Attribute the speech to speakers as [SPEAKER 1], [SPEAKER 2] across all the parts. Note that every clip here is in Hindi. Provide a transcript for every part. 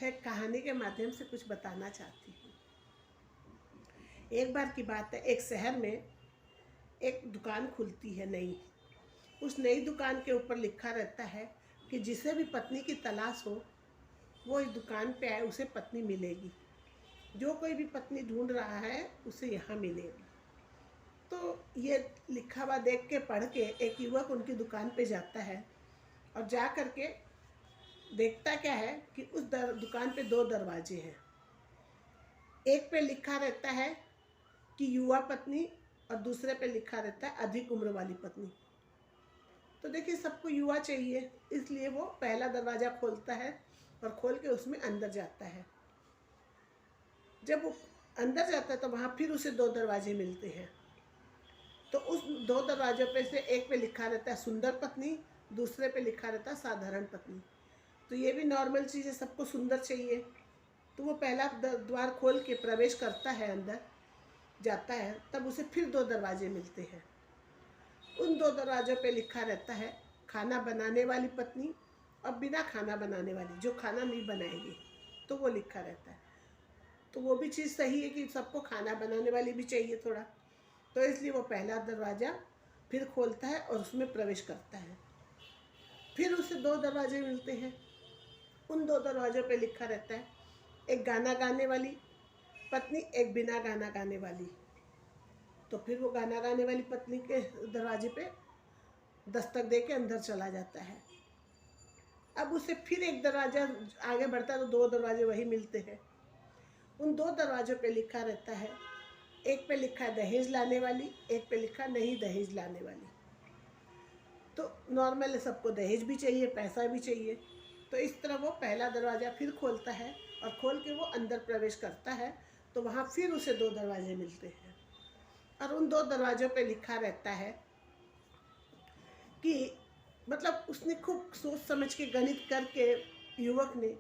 [SPEAKER 1] एक कहानी के माध्यम से कुछ बताना चाहती हूँ। एक बार की बात है, एक शहर में एक दुकान खुलती है नई। उस नई दुकान के ऊपर लिखा रहता है कि जिसे भी पत्नी की तलाश हो वो इस दुकान पे आए, उसे पत्नी मिलेगी। जो कोई भी पत्नी ढूंढ रहा है उसे यहाँ मिलेगी। तो ये लिखा हुआ देख के पढ़ के एक युवक उनकी दुकान पे जाता है और जा कर के देखता क्या है कि उस दुकान पे दो दरवाजे हैं। एक पे लिखा रहता है कि युवा पत्नी और दूसरे पे लिखा रहता है अधिक उम्र वाली पत्नी। तो देखिए, सबको युवा चाहिए, इसलिए वो पहला दरवाज़ा खोलता है और खोल के उसमें अंदर जाता है। जब वो अंदर जाता है तो वहाँ फिर उसे दो दरवाजे मिलते हैं। तो उस दो दरवाजों पे से एक पे लिखा रहता है सुंदर पत्नी, दूसरे पे लिखा रहता है साधारण पत्नी। तो ये भी नॉर्मल चीज़ है, सबको सुंदर चाहिए। तो वो पहला द्वार खोल के प्रवेश करता है, अंदर जाता है, तब उसे फिर दो दरवाजे मिलते हैं। उन दो दरवाज़ों पे लिखा रहता है खाना बनाने वाली पत्नी और बिना खाना बनाने वाली, जो खाना नहीं बनाएगी, तो वो लिखा रहता है। तो वो भी चीज़ सही है कि सबको खाना बनाने वाली भी चाहिए थोड़ा। तो इसलिए वो पहला दरवाज़ा फिर खोलता है और उसमें प्रवेश करता है। फिर उसे दो दरवाजे मिलते हैं। उन दो दरवाज़ों पे लिखा रहता है एक गाना गाने वाली पत्नी, एक बिना गाना गाने वाली। तो फिर वो गाना गाने वाली पत्नी के दरवाजे पे दस्तक दे के अंदर चला जाता है। अब उसे फिर एक दरवाज़ा आगे बढ़ता है तो दो दरवाजे वही मिलते हैं। उन दो दरवाज़ों पे लिखा रहता है, एक पे लिखा है दहेज लाने वाली, एक पे लिखा नहीं दहेज लाने वाली। तो नॉर्मल है, सबको दहेज भी चाहिए, पैसा भी चाहिए। तो इस तरह वो पहला दरवाज़ा फिर खोलता है और खोल के वो अंदर प्रवेश करता है। तो वहाँ फिर उसे दो दरवाजे मिलते हैं और उन दो दरवाज़ों पे लिखा रहता है कि मतलब उसने खूब सोच समझ के गणित करके युवक ने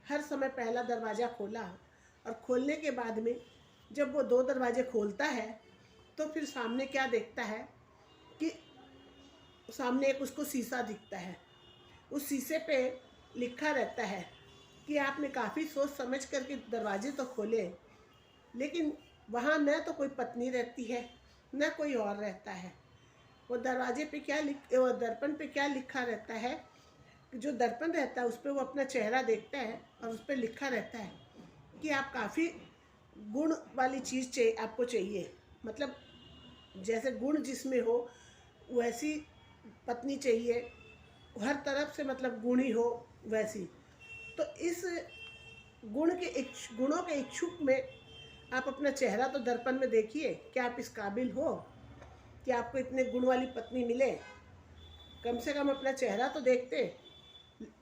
[SPEAKER 1] हर समय पहला दरवाज़ा खोला। और खोलने के बाद में जब वो दो दरवाजे खोलता है तो फिर सामने क्या देखता है कि सामने एक उसको शीशा दिखता है। उस शीशे पे लिखा रहता है कि आपने काफ़ी सोच समझ करके दरवाजे तो खोले, लेकिन वहाँ न तो कोई पत्नी रहती है न कोई और रहता है। वो दरवाजे पे वो दर्पण पे क्या लिखा रहता है, जो दर्पण रहता है उस पर वो अपना चेहरा देखता है और उस पर लिखा रहता है कि आप काफ़ी गुण वाली चीज़ चाहिए, आपको चाहिए। मतलब जैसे गुण जिसमें हो वैसी पत्नी चाहिए, हर तरफ से मतलब गुणी हो वैसी। तो इस गुणों के इच्छुक में आप अपना चेहरा तो दर्पण में देखिए, क्या आप इस काबिल हो कि आपको इतने गुण वाली पत्नी मिले। कम से कम अपना चेहरा तो देखते।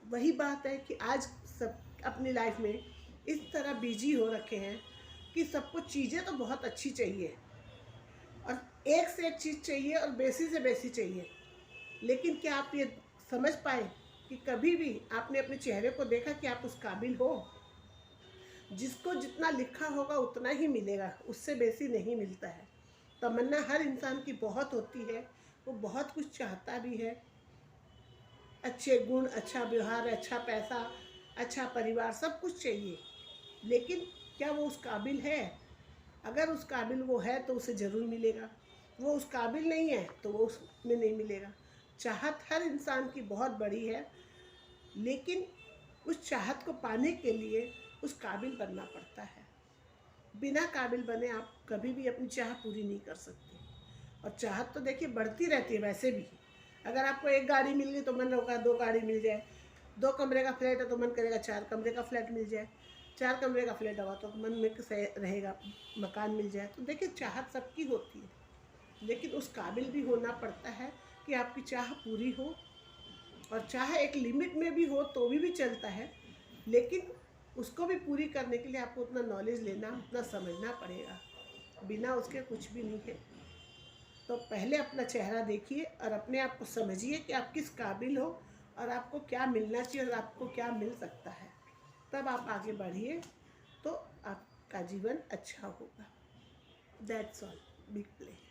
[SPEAKER 1] वही बात है कि आज सब अपनी लाइफ में इस तरह बिजी हो रखे हैं कि सबको चीज़ें तो बहुत अच्छी चाहिए और एक से एक चीज़ चाहिए और बेसी से बेसी चाहिए। लेकिन क्या आप ये समझ पाए कि कभी भी आपने अपने चेहरे को देखा कि आप उस काबिल हो? जिसको जितना लिखा होगा उतना ही मिलेगा, उससे बेसी नहीं मिलता है। तमन्ना हर इंसान की बहुत होती है, वो बहुत कुछ चाहता भी है, अच्छे गुण, अच्छा व्यवहार, अच्छा पैसा, अच्छा परिवार, सब कुछ चाहिए। लेकिन क्या वो उस काबिल है? अगर उस काबिल वो है तो उसे ज़रूर मिलेगा। वो उस काबिल नहीं है तो वो उसमें नहीं मिलेगा। चाहत हर इंसान की बहुत बड़ी है, लेकिन उस चाहत को पाने के लिए उस काबिल बनना पड़ता है। बिना काबिल बने आप कभी भी अपनी चाह पूरी नहीं कर सकते। और चाहत तो देखिए बढ़ती रहती है वैसे भी। अगर आपको एक गाड़ी मिल गई तो मन होगा दो गाड़ी मिल जाए, दो कमरे का फ्लैट है तो मन करेगा चार कमरे का फ्लैट मिल जाए, चार कमरे का फ्लैट हुआ तो मन में रहेगा मकान मिल जाए। तो देखिए, चाहत सबकी होती है, लेकिन उस काबिल भी होना पड़ता है कि आपकी चाह पूरी हो। और चाह एक लिमिट में भी हो तो भी चलता है, लेकिन उसको भी पूरी करने के लिए आपको उतना नॉलेज लेना, उतना समझना पड़ेगा। बिना उसके कुछ भी नहीं है। तो पहले अपना चेहरा देखिए और अपने आप को समझिए कि आप किस काबिल हो और आपको क्या मिलना चाहिए और आपको क्या मिल सकता है। तब आप आगे बढ़िए तो आपका जीवन अच्छा होगा। That's all. Big play.